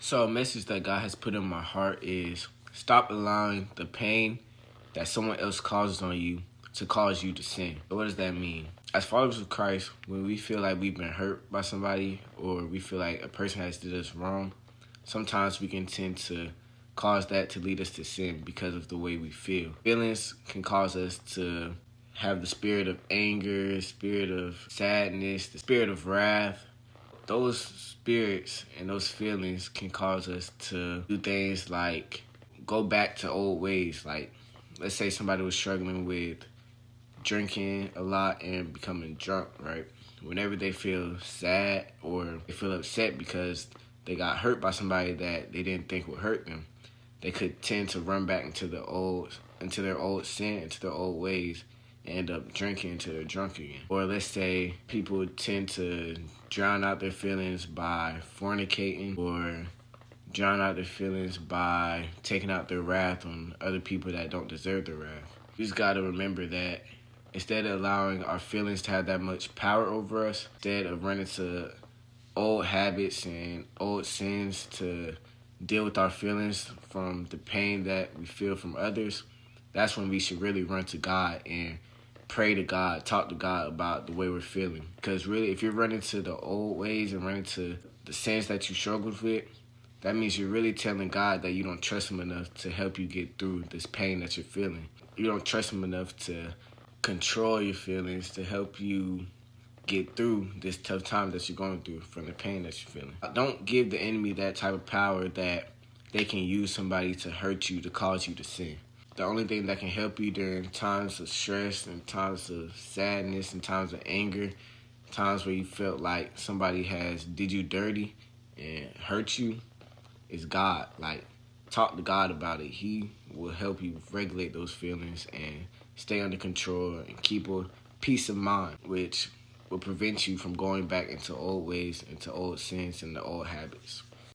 So a message that God has put in my heart is stop allowing the pain that someone else causes on you to cause you to sin. So what does that mean? As followers of Christ, when we feel like we've been hurt by somebody or we feel like a person has did us wrong, sometimes we can tend to cause that to lead us to sin because of the way we feel. Feelings can cause us to have the spirit of anger, spirit of sadness, the spirit of wrath. Those spirits and those feelings can cause us to do things like go back to old ways. Like, let's say somebody was struggling with drinking a lot and becoming drunk, right? Whenever they feel sad or they feel upset because they got hurt by somebody that they didn't think would hurt them, they could tend to run back into their old sin, into their old ways, and end up drinking until they're drunk again. Or let's say people tend to drown out their feelings by fornicating, or drown out their feelings by taking out their wrath on other people that don't deserve their wrath. We just gotta remember that instead of allowing our feelings to have that much power over us, instead of running to old habits and old sins to deal with our feelings from the pain that we feel from others, that's when we should really run to God and pray to God, talk to God about the way we're feeling. Because really, if you're running to the old ways and running to the sins that you struggled with, that means you're really telling God that you don't trust Him enough to help you get through this pain that you're feeling. You don't trust Him enough to control your feelings, to help you get through this tough time that you're going through from the pain that you're feeling. Don't give the enemy that type of power that they can use somebody to hurt you, to cause you to sin. The only thing that can help you during times of stress and times of sadness and times of anger, times where you felt like somebody has did you dirty and hurt you, is God. Like, talk to God about it. He will help you regulate those feelings and stay under control and keep a peace of mind, which will prevent you from going back into old ways, into old sins, and the old habits.